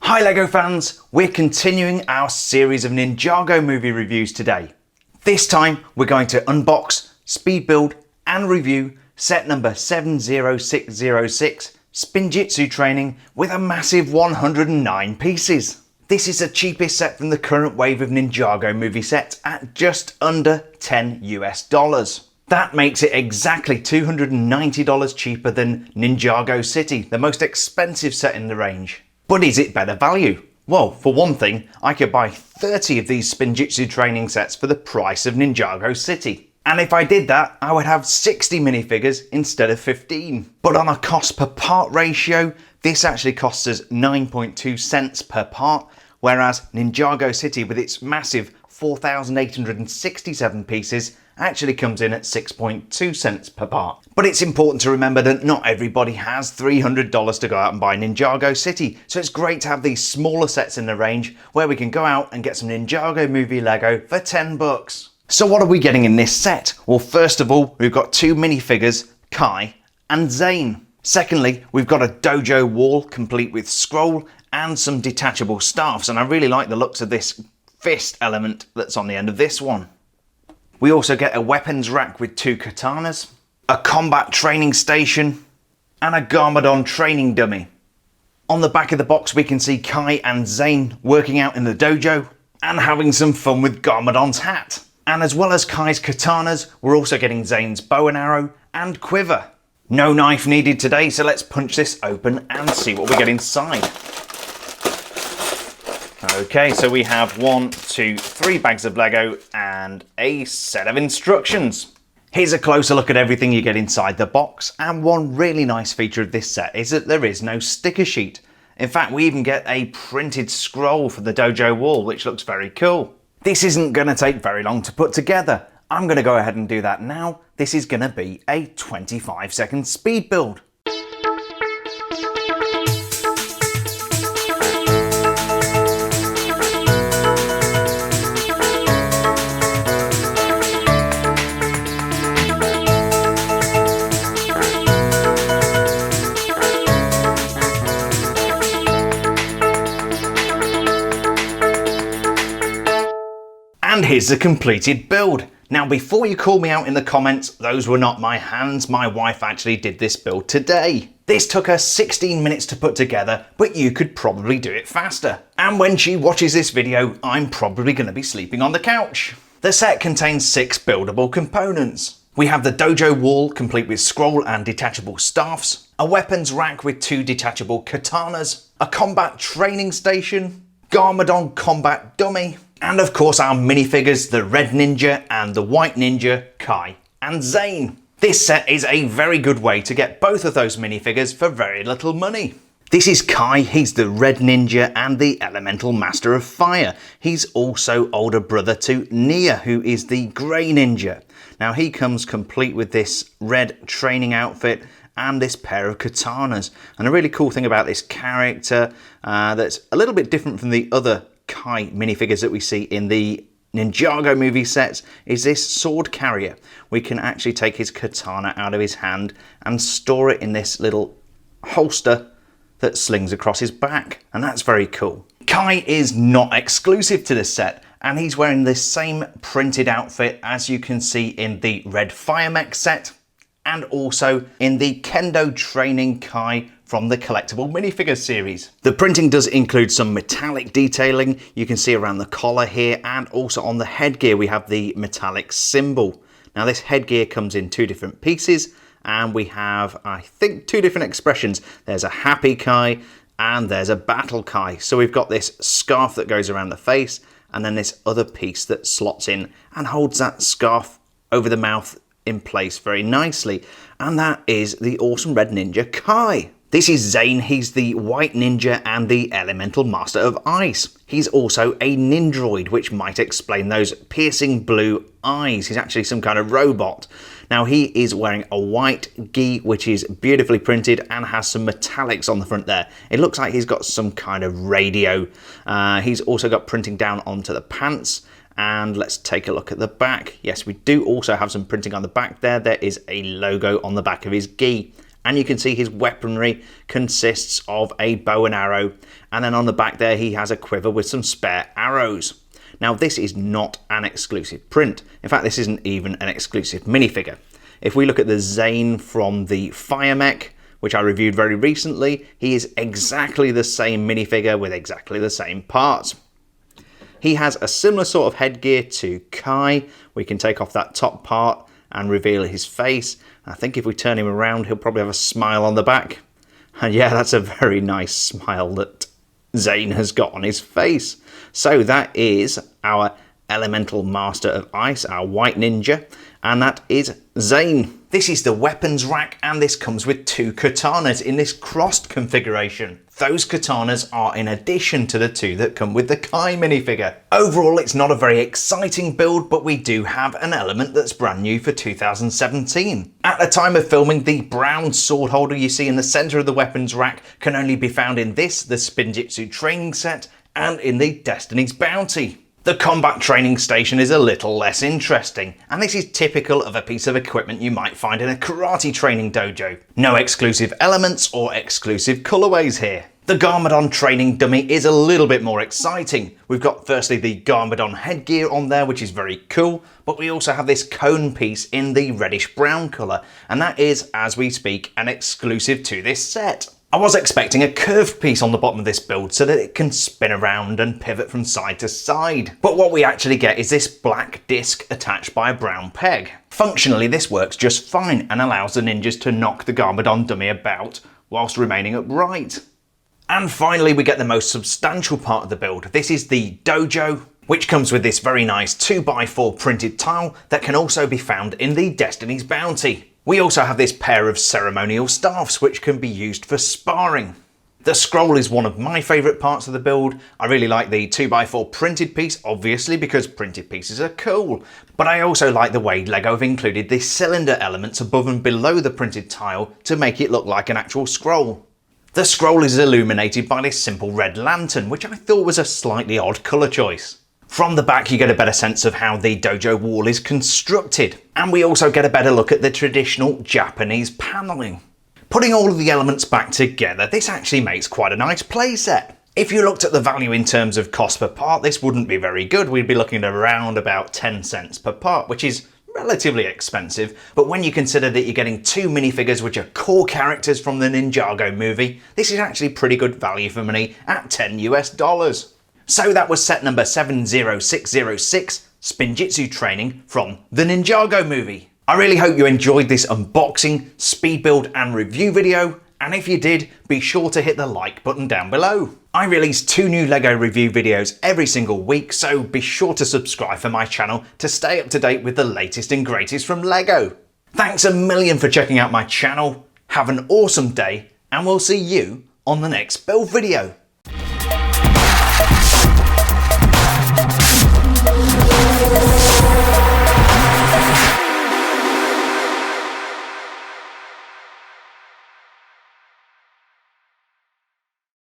Hi LEGO fans, we're continuing our series of Ninjago movie reviews today. This time we're going to unbox, speed build and review set number 70606 Spinjitzu Training with a massive 109 pieces. This is the cheapest set from the current wave of Ninjago movie sets at just under $10 US. That makes it exactly $290 cheaper than Ninjago City, the most expensive set in the range. But is it better value? Well, for one thing, I could buy 30 of these Spinjitzu training sets for the price of Ninjago City. And if I did that, I would have 60 minifigures instead of 15. But on a cost per part ratio, this actually costs us 9.2 cents per part, whereas Ninjago City with its massive 4,867 pieces actually comes in at 6.2 cents per part. But it's important to remember that not everybody has $300 to go out and buy Ninjago City, so it's great to have these smaller sets in the range where we can go out and get some Ninjago movie Lego for 10 bucks. So what are we getting in this set? Well, first of all, we've got two minifigures, Kai and Zane. Secondly, we've got a Dojo wall complete with scroll and some detachable staffs, and I really like the looks of this fist element that's on the end of this one. We also get a weapons rack with two katanas, a combat training station, and a Garmadon training dummy. On the back of the box we can see Kai and Zane working out in the dojo and having some fun with Garmadon's hat. And as well as Kai's katanas, we're also getting Zane's bow and arrow and quiver. No knife needed today, so let's punch this open and see what we get inside. Okay, so we have 3 bags of Lego and a set of instructions. Here's a closer look at everything you get inside the box, and one really nice feature of this set is that there is no sticker sheet. In fact, we even get a printed scroll for the dojo wall, which looks very cool. This isn't going to take very long to put together. I'm going to go ahead and do that now. This is going to be a 25-second speed build. And here's the completed build. Now before you call me out in the comments, those were not my hands, my wife actually did this build today. This took her 16 minutes to put together, but you could probably do it faster. And when she watches this video, I'm probably going to be sleeping on the couch. The set contains 6 buildable components. We have the dojo wall complete with scroll and detachable staffs, a weapons rack with 2 detachable katanas, a combat training station, Garmadon combat dummy, and of course our minifigures, the red ninja and the white ninja, Kai and Zane. This set is a very good way to get both of those minifigures for very little money. This is Kai, he's the red ninja and the elemental master of fire. He's also older brother to Nia, who is the grey ninja. Now he comes complete with this red training outfit and this pair of katanas. And a really cool thing about this character that's a little bit different from the other Kai minifigures that we see in the Ninjago movie sets is this sword carrier. We can actually take his katana out of his hand and store it in this little holster that slings across his back, and that's very cool. Kai is not exclusive to this set, and he's wearing this same printed outfit as you can see in the red fire mech set and also in the kendo training Kai from the collectible minifigure series. The printing does include some metallic detailing. You can see around the collar here, and also on the headgear we have the metallic symbol. Now this headgear comes in 2 different pieces, and we have, I think, 2 different expressions. There's a happy Kai and there's a battle Kai. So we've got this scarf that goes around the face, and then this other piece that slots in and holds that scarf over the mouth in place very nicely. And that is the awesome red ninja Kai. This is Zane, he's the white ninja and the elemental master of ice. He's also a Nindroid, which might explain those piercing blue eyes. He's actually some kind of robot. Now he is wearing a white gi, which is beautifully printed and has some metallics on the front there. It looks like he's got some kind of radio. He's also got printing down onto the pants. And let's take a look at the back. Yes, we do also have some printing on the back there. There is a logo on the back of his gi. And you can see his weaponry consists of a bow and arrow, and then on the back there he has a quiver with some spare arrows. Now this is not an exclusive print. In fact, this isn't even an exclusive minifigure. If we look at the Zane from the Fire Mech, which I reviewed very recently, he is exactly the same minifigure with exactly the same parts. He has a similar sort of headgear to Kai. We can take off that top part and reveal his face. I think if we turn him around, he'll probably have a smile on the back. And yeah, that's a very nice smile that Zane has got on his face. So that is our Elemental Master of Ice, our White Ninja, and that is Zane. This is the weapons rack, and this comes with 2 katanas in this crossed configuration. Those katanas are in addition to the 2 that come with the Kai minifigure. Overall, it's not a very exciting build, but we do have an element that's brand new for 2017. At the time of filming, the brown sword holder you see in the centre of the weapons rack can only be found in this, the Spinjitzu Training set, and in the Destiny's Bounty. The combat training station is a little less interesting, and this is typical of a piece of equipment you might find in a karate training dojo. No exclusive elements or exclusive colourways here. The Garmadon training dummy is a little bit more exciting. We've got firstly the Garmadon headgear on there, which is very cool, but we also have this cone piece in the reddish brown colour, and that is, as we speak, an exclusive to this set. I was expecting a curved piece on the bottom of this build so that it can spin around and pivot from side to side. But what we actually get is this black disc attached by a brown peg. Functionally, this works just fine and allows the ninjas to knock the Garmadon dummy about whilst remaining upright. And finally, we get the most substantial part of the build. This is the Dojo, which comes with this very nice 2x4 printed tile that can also be found in the Destiny's Bounty. We also have this pair of ceremonial staffs which can be used for sparring. The scroll is one of my favourite parts of the build. I really like the 2x4 printed piece, obviously, because printed pieces are cool. But I also like the way LEGO have included the cylinder elements above and below the printed tile to make it look like an actual scroll. The scroll is illuminated by this simple red lantern, which I thought was a slightly odd colour choice. From the back you get a better sense of how the dojo wall is constructed, and we also get a better look at the traditional Japanese panelling. Putting all of the elements back together, this actually makes quite a nice playset. If you looked at the value in terms of cost per part, this wouldn't be very good. We'd be looking at around about 10 cents per part, which is relatively expensive, but when you consider that you're getting 2 minifigures which are core characters from the Ninjago movie, this is actually pretty good value for money at $10 US. So that was set number 70606, Spinjitzu Training from the Ninjago movie. I really hope you enjoyed this unboxing, speed build and review video, and if you did, be sure to hit the like button down below. I release 2 new LEGO review videos every single week, so be sure to subscribe for my channel to stay up to date with the latest and greatest from LEGO. Thanks a million for checking out my channel, have an awesome day, and we'll see you on the next build video.